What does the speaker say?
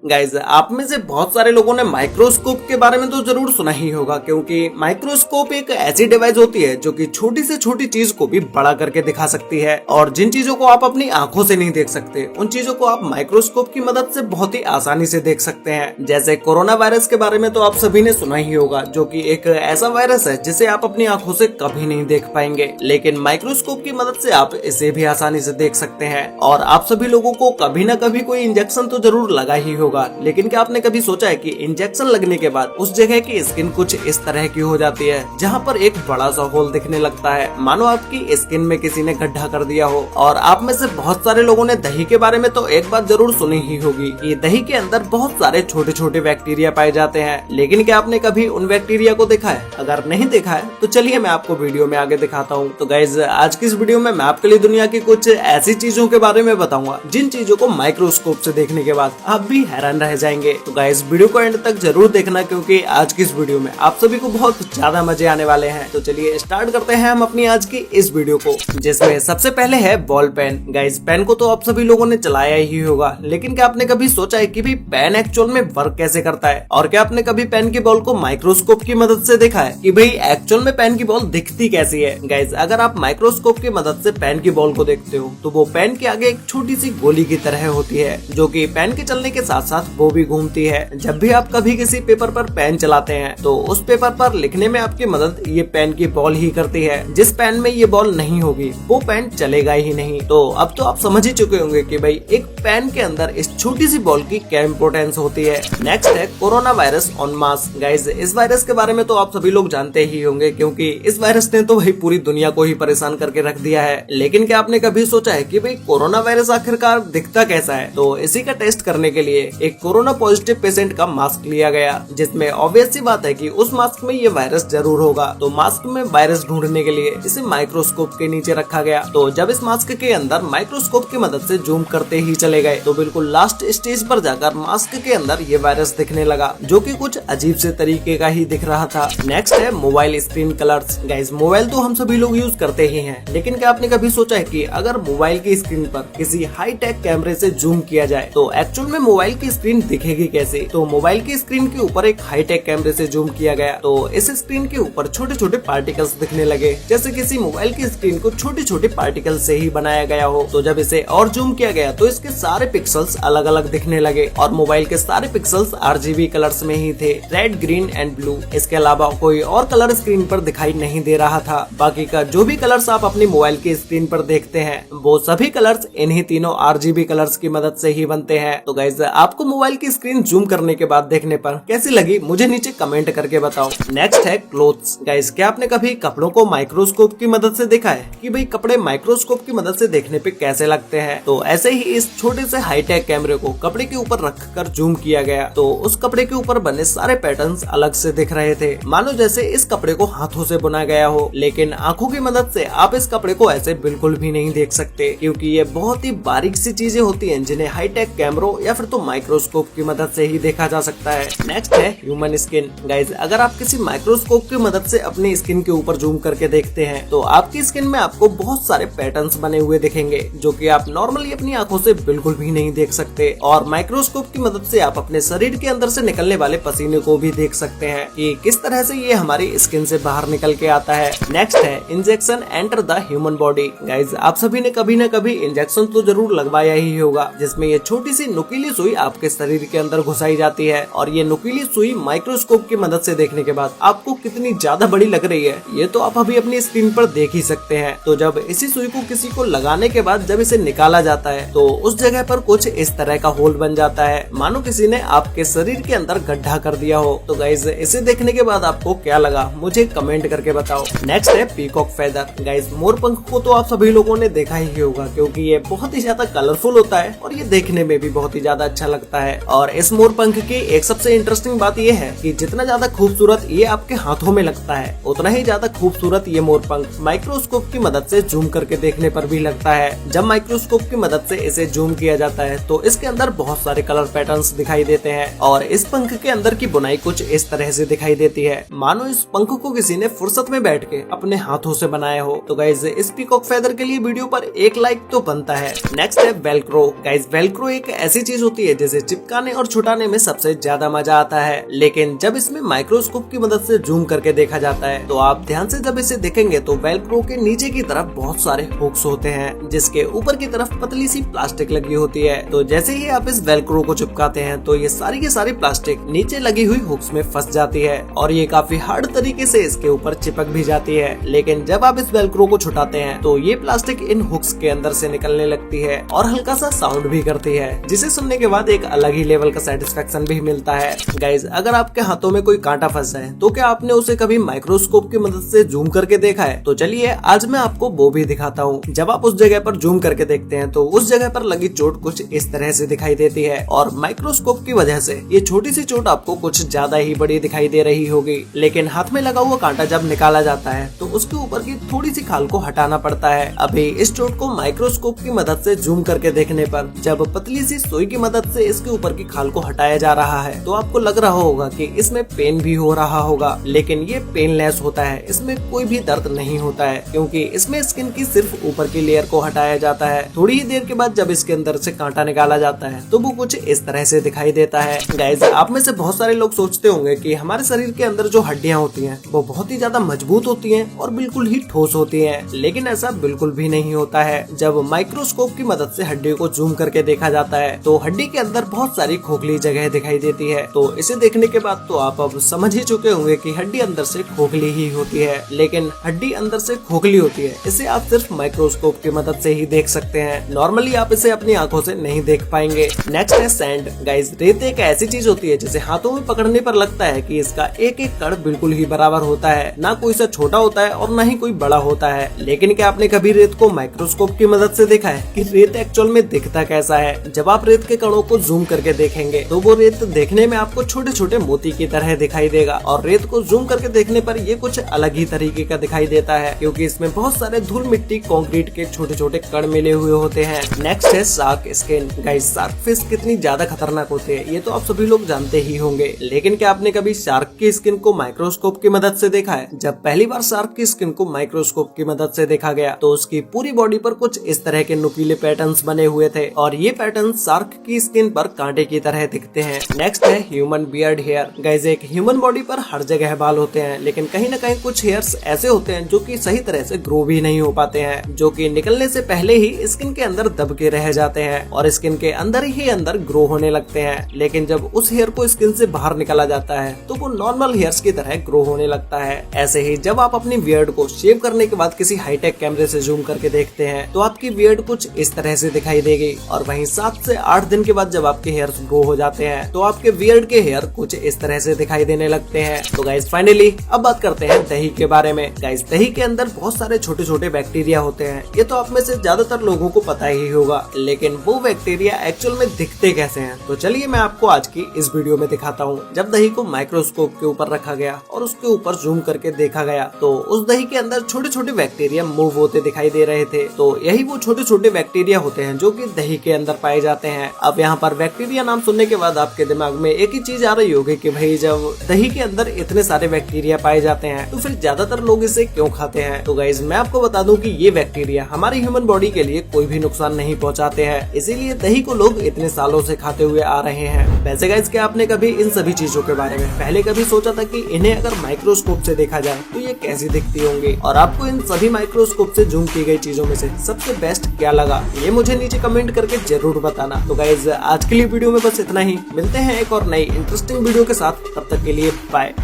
Guys आप में से बहुत सारे लोगों ने माइक्रोस्कोप के बारे में तो जरूर सुना ही होगा, क्योंकि माइक्रोस्कोप एक ऐसी डिवाइस होती है जो कि छोटी से छोटी चीज को भी बड़ा करके दिखा सकती है। और जिन चीजों को आप अपनी आंखों से नहीं देख सकते उन चीजों को आप माइक्रोस्कोप की मदद से बहुत ही आसानी से देख सकते हैं। जैसे कोरोना वायरस के बारे में तो आप सभी ने सुना ही होगा, जो कि एक ऐसा वायरस है जिसे आप अपनी आंखों से कभी नहीं देख पाएंगे, लेकिन माइक्रोस्कोप की मदद से आप इसे भी आसानी से देख सकते हैं। और आप सभी लोगों को कभी न कभी कोई इंजेक्शन तो जरूर लगा ही होगा, लेकिन क्या आपने कभी सोचा है कि इंजेक्शन लगने के बाद उस जगह की स्किन कुछ इस तरह की हो जाती है, जहाँ पर एक बड़ा सा होल दिखने लगता है, मानो आपकी स्किन में किसी ने गड्ढा कर दिया हो। और आप में से बहुत सारे लोगों ने दही के बारे में तो एक बात जरूर सुनी ही होगी कि दही के अंदर बहुत सारे छोटे छोटे बैक्टीरिया पाए जाते हैं, लेकिन क्या आपने कभी उन बैक्टीरिया को देखा है? अगर नहीं देखा है तो चलिए मैं आपको वीडियो में आगे दिखाता हूँ। तो गाइज आज की इस वीडियो में मैं आपके लिए दुनिया की कुछ ऐसी चीजों के बारे में बताऊंगा जिन चीजों को माइक्रोस्कोप से देखने के बाद आप भी हैरान रह जाएंगे। तो गाइस वीडियो को एंड तक जरूर देखना, क्योंकि आज की इस वीडियो में आप सभी को बहुत ज्यादा मजे आने वाले हैं। तो चलिए स्टार्ट करते हैं हम अपनी आज की इस वीडियो को, जिसमें सबसे पहले है बॉल पेन। गाइस पेन को तो आप सभी लोगों ने चलाया ही होगा, लेकिन क्या आपने कभी सोचा है कि भाई पेन एक्चुअल में वर्क कैसे करता है? और क्या आपने कभी पेन की बॉल को माइक्रोस्कोप की मदद से देखा है कि भाई एक्चुअल में पेन की बॉल दिखती कैसी है? गाइस अगर आप माइक्रोस्कोप की मदद से पेन की बॉल को देखते हो तो वो पेन के आगे एक छोटी सी गोली की तरह होती है, जो कि पेन के चलने के साथ साथ वो भी घूमती है। जब भी आप कभी किसी पेपर पर पेन चलाते हैं तो उस पेपर पर लिखने में आपकी मदद ये पेन की बॉल ही करती है। जिस पेन में ये बॉल नहीं होगी वो पेन चलेगा ही नहीं। तो अब तो आप समझ ही चुके होंगे कि भाई एक पेन के अंदर इस छोटी सी बॉल की क्या इम्पोर्टेंस होती है। नेक्स्ट है corona virus on mask. Guys इस वायरस के बारे में तो आप सभी लोग जानते ही होंगे, क्योंकि इस वायरस ने तो भाई पूरी दुनिया को ही परेशान करके रख दिया है। लेकिन क्या आपने कभी सोचा है कि भाई कोरोना वायरस आखिरकार दिखता कैसा है? तो इसी का टेस्ट करने के लिए एक कोरोना पॉजिटिव पेशेंट का मास्क लिया गया, जिसमें ऑब्वियस सी बात है कि उस मास्क में ये वायरस जरूर होगा। तो मास्क में वायरस ढूंढने के लिए इसे माइक्रोस्कोप के नीचे रखा गया। तो जब इस मास्क के अंदर माइक्रोस्कोप की मदद से जूम करते ही चले गए तो बिल्कुल लास्ट स्टेज पर जाकर मास्क के अंदर ये वायरस दिखने लगा, जो कि कुछ अजीब से तरीके का ही दिख रहा था। नेक्स्ट है mobile screen colours. Guys mobile तो हम सभी लोग यूज करते ही हैं, लेकिन क्या आपने कभी सोचा है कि अगर मोबाइल की स्क्रीन पर किसी हाई टेक कैमरे से जूम किया जाए तो एक्चुअल में मोबाइल की स्क्रीन दिखेगी कैसे? तो मोबाइल की स्क्रीन के ऊपर एक हाईटेक कैमरे से जूम किया गया तो इस स्क्रीन के ऊपर छोटे छोटे पार्टिकल्स दिखने लगे, जैसे किसी मोबाइल की स्क्रीन को छोटे छोटे पार्टिकल से ही बनाया गया हो। तो जब इसे और जूम किया गया तो इसके सारे पिक्सल्स अलग अलग दिखने लगे, और मोबाइल के सारे पिक्सल्स RGB कलर्स में ही थे, रेड, ग्रीन एंड ब्लू। इसके अलावा कोई और कलर स्क्रीन पर दिखाई नहीं दे रहा था। बाकी का जो भी कलर्स आप अपनी मोबाइल की स्क्रीन पर देखते हैं वो सभी कलर्स इन्हीं तीनों RGB कलर्स की मदद से ही बनते हैं। तो गाइस आपको मोबाइल की स्क्रीन जूम करने के बाद देखने पर कैसी लगी मुझे नीचे कमेंट करके बताओ। नेक्स्ट है क्लोथ्स। गाइस क्या आपने कभी कपड़ों को माइक्रोस्कोप की मदद से देखा है कि भाई कपड़े माइक्रोस्कोप की मदद से देखने पे कैसे लगते हैं? तो ऐसे ही इस छोटे से हाईटेक कैमरे को कपड़े के ऊपर रखकर जूम किया गया तो उस कपड़े के ऊपर बने सारे पैटर्न्स अलग से दिख रहे थे, मानो जैसे इस कपड़े को हाथों से बुना गया हो। लेकिन आंखों की मदद से आप इस कपड़े को ऐसे बिल्कुल भी नहीं देख सकते, क्योंकि ये बहुत ही बारीक सी चीजें होती हैं जिन्हें हाईटेक कैमरों या फिर तो माइक्रोस्कोप की मदद से ही देखा जा सकता है। नेक्स्ट है ह्यूमन स्किन। गाइज अगर आप किसी माइक्रोस्कोप की मदद से अपनी स्किन के ऊपर जूम करके देखते हैं तो आपकी स्किन में आपको बहुत सारे पैटर्न्स बने हुए दिखेंगे, जो कि आप नॉर्मली अपनी आंखों से बिल्कुल भी नहीं देख सकते। और माइक्रोस्कोप की मदद से आप अपने शरीर के अंदर से निकलने वाले पसीने को भी देख सकते हैं कि किस तरह से ये हमारी स्किन से बाहर निकल के आता है। नेक्स्ट है injection enter the human body. Guys आप सभी ने कभी न कभी इंजेक्शन तो जरूर लगवाया ही होगा, जिसमें ये छोटी सी नुकीली सुई आपके शरीर के अंदर घुसाई जाती है, और ये नुकीली सुई माइक्रोस्कोप की मदद से देखने के बाद आपको कितनी ज्यादा बड़ी लग रही है ये तो आप अभी अपनी स्क्रीन पर देख ही सकते हैं। तो जब इसी सुई को किसी को लगाने के बाद जब इसे निकाला जाता है तो उस जगह पर कुछ इस तरह का होल बन जाता है, मानो किसी ने आपके शरीर के अंदर गड्ढा कर दिया हो। तो गाइज इसे देखने के बाद आपको क्या लगा मुझे कमेंट करके बताओ। नेक्स्ट है पीकॉक फेदर। गाइज मोर पंख को तो आप सभी लोगों ने देखा ही होगा, क्योंकि ये बहुत ही ज्यादा कलरफुल होता है और ये देखने में भी बहुत ही ज्यादा अच्छा लगता है। और इस मोर पंख की एक सबसे इंटरेस्टिंग बात ये है कि जितना ज्यादा खूबसूरत ये आपके हाथों में लगता है उतना ही ज्यादा खूबसूरत ये मोर पंख माइक्रोस्कोप की मदद से जूम करके देखने पर भी लगता है। जब माइक्रोस्कोप की मदद से इसे जूम किया जाता है तो इसके अंदर बहुत सारे कलर पैटर्न्स दिखाई देते हैं, और इस पंख के अंदर की बुनाई कुछ इस तरह से दिखाई देती है, मानो इस पंख को किसी ने फुर्सत में बैठ के अपने हाथों से बनाया हो। तो गाइज इस पीकॉक फेदर के लिए वीडियो पर एक लाइक तो बनता है। नेक्स्ट है वेलक्रो। गाइज वेलक्रो एक ऐसी चीज होती है जिसे चिपकाने और छुटाने में सबसे ज्यादा मजा आता है। लेकिन जब इसमें माइक्रोस्कोप की मदद से जूम करके देखा जाता है तो आप ध्यान से जब इसे देखेंगे तो वेलक्रो के नीचे की तरफ बहुत सारे हुक्स होते हैं जिसके ऊपर की तरफ पतली सी प्लास्टिक लगी होती है। तो जैसे ही आप इस वेलक्रो को चिपकाते हैं तो ये सारी की सारी प्लास्टिक नीचे लगी हुई हुक्स में फंस जाती है और ये काफी हार्ड तरीके से इसके ऊपर चिपक भी जाती है। लेकिन जब आप इस वेलक्रो को छुटाते हैं तो ये प्लास्टिक इन हुक्स के अंदर से निकलने लगती है और हल्का सा साउंड भी करती है, जिसे सुनने के बाद एक अलग ही लेवल का सेटिस्फेक्शन भी मिलता है। गाइज, अगर आपके हाथों में कोई कांटा फंस जाए तो क्या आपने उसे कभी माइक्रोस्कोप की मदद से जूम करके देखा है? तो चलिए आज मैं आपको वो भी दिखाता हूँ। जब आप उस जगह पर जूम करके देखते हैं तो उस जगह पर लगी चोट कुछ इस तरह से दिखाई देती है और माइक्रोस्कोप की वजह से ये छोटी सी चोट आपको कुछ ज्यादा ही बड़ी दिखाई दे रही होगी। लेकिन हाथ में लगा हुआ कांटा जब निकाला जाता है तो उसके ऊपर की थोड़ी सी खाल को हटाना पड़ता है। अभी इस चोट को माइक्रोस्कोप की मदद से जूम करके देखने पर जब पतली सी सुई की मदद से इसके ऊपर की खाल को हटाया जा रहा है तो आपको लग रहा होगा कि इसमें पेन भी हो रहा होगा, लेकिन ये पेनलेस होता है। इसमें कोई भी दर्द नहीं होता है क्योंकि इसमें स्किन की सिर्फ ऊपर की लेयर को हटाया जाता है। थोड़ी ही देर के बाद जब इसके अंदर से कांटा निकाला जाता है तो वो कुछ इस तरह से दिखाई देता है। गाइस, आप में से बहुत सारे लोग सोचते होंगे कि हमारे शरीर के अंदर जो हड्डियां होती हैं वो बहुत ही ज्यादा मजबूत होती हैं और बिल्कुल ही ठोस होती हैं, लेकिन ऐसा बिल्कुल भी नहीं होता है। जब माइक्रोस्कोप की मदद से हड्डी को जूम करके देखा जाता है तो हड्डी के अंदर बहुत सारी खोखली जगह दिखाई देती है। तो इसे देखने के बाद तो आप अब समझ ही चुके होंगे कि हड्डी अंदर से खोखली ही होती है, लेकिन हड्डी अंदर से खोखली होती है इसे आप सिर्फ माइक्रोस्कोप की मदद से ही देख सकते हैं। नॉर्मली आप इसे अपनी आंखों से नहीं देख पाएंगे। नेक्स्ट है सैंड। गाइस, रेत एक ऐसी चीज होती है जिसे हाथों में पकड़ने पर लगता है कि इसका एक एक कण बिल्कुल ही बराबर होता है, ना कोई सा छोटा होता है और ना ही कोई बड़ा होता है। लेकिन क्या आपने कभी रेत को माइक्रोस्कोप की मदद से देखा है कि रेत एक्चुअल में दिखता कैसा है? जब आप रेत के कणों को जूम करके देखेंगे तो वो रेत देखने में आपको छोटे छोटे मोती की तरह दिखाई देगा और रेत को जूम करके देखने पर ये कुछ अलग ही तरीके का दिखाई देता है क्योंकि इसमें बहुत सारे धूल मिट्टी कंक्रीट के छोटे छोटे कण मिले हुए होते हैं। नेक्स्ट है shark skin. Guys, shark fish कितनी ज्यादा खतरनाक होते हैं ये तो आप सभी लोग जानते ही होंगे, लेकिन क्या आपने कभी शार्क की स्किन को माइक्रोस्कोप की मदद से देखा है? जब पहली बार शार्क की स्किन को माइक्रोस्कोप की मदद से देखा गया तो उसकी पूरी बॉडी पर कुछ इस तरह के नुकीले पैटर्न्स बने हुए थे और ये पैटर्न शार्क की स्किन पर कांटे की तरह दिखते हैं। नेक्स्ट है ह्यूमन बियर्ड हेयर। गाइस, एक ह्यूमन बॉडी पर हर जगह बाल होते हैं, लेकिन कहीं न कहीं कुछ हेयर्स ऐसे होते हैं जो कि सही तरह से ग्रो भी नहीं हो पाते हैं, जो कि निकलने से पहले ही स्किन के अंदर दब के रह जाते हैं और स्किन के अंदर ही अंदर ग्रो होने लगते हैं। लेकिन जब उस हेयर को स्किन से बाहर निकाला जाता है तो वो नॉर्मल हेयर्स की तरह ग्रो होने लगता है। ऐसे ही जब आप अपनी बियर्ड को शेव करने के बाद किसी हाईटेक कैमरे से जूम करके देखते हैं तो आपकी बियर्ड कुछ इस तरह से दिखाई देगी और वहीं 7 से 8 दिन के बाद जब आपके हेयर्स ग्रो हो जाते हैं तो आपके बियर्ड के हेयर कुछ इस तरह से दिखाई देने लगते हैं। तो गाइस, फाइनली अब बात करते हैं दही के बारे में। गाइस, दही के अंदर बहुत सारे छोटे छोटे बैक्टीरिया होते हैं, ये तो आप में से ज्यादातर लोगों को पता ही होगा, लेकिन वो बैक्टीरिया एक्चुअल में दिखते कैसे हैं? तो चलिए मैं आपको आज की इस वीडियो में दिखाता हूँ। जब दही को माइक्रोस्कोप के ऊपर रखा गया और उसके ऊपर जूम करके देखा गया तो उस दही के अंदर छोटे छोटे बैक्टीरिया मूव होते दिखाई दे रहे थे। तो यही वो छोटे छोटे बैक्टीरिया होते हैं जो कि दही के अंदर पाए जाते हैं। अब यहाँ पर बैक्टीरिया नाम सुनने के बाद आपके दिमाग में एक ही चीज आ रही होगी कि भाई जब दही के अंदर इतने सारे बैक्टीरिया पाए जाते हैं तो फिर ज्यादातर लोग इसे क्यों खाते हैं? तो गाइस, मैं आपको बता दूं कि ये बैक्टीरिया हमारी ह्यूमन बॉडी के लिए कोई भी नुकसान नहीं पहुंचाते हैं, इसीलिए दही को लोग इतने सालों से खाते हुए आ रहे हैं। वैसे गाइस, क्या आपने कभी इन सभी चीजों के बारे में पहले कभी सोचा था कि इन्हें अगर माइक्रोस्कोप से देखा जाए तो ये कैसी दिखती होंगी? और आपको इन सभी माइक्रोस्कोप से जूम की गई चीजों में से सबसे बेस्ट क्या लगा ये मुझे नीचे कमेंट करके जरूर बताना। तो गाइस, आज के लिए वीडियो में बस इतना ही। मिलते हैं एक और नई इंटरेस्टिंग वीडियो के साथ, तब तक के लिए बाय।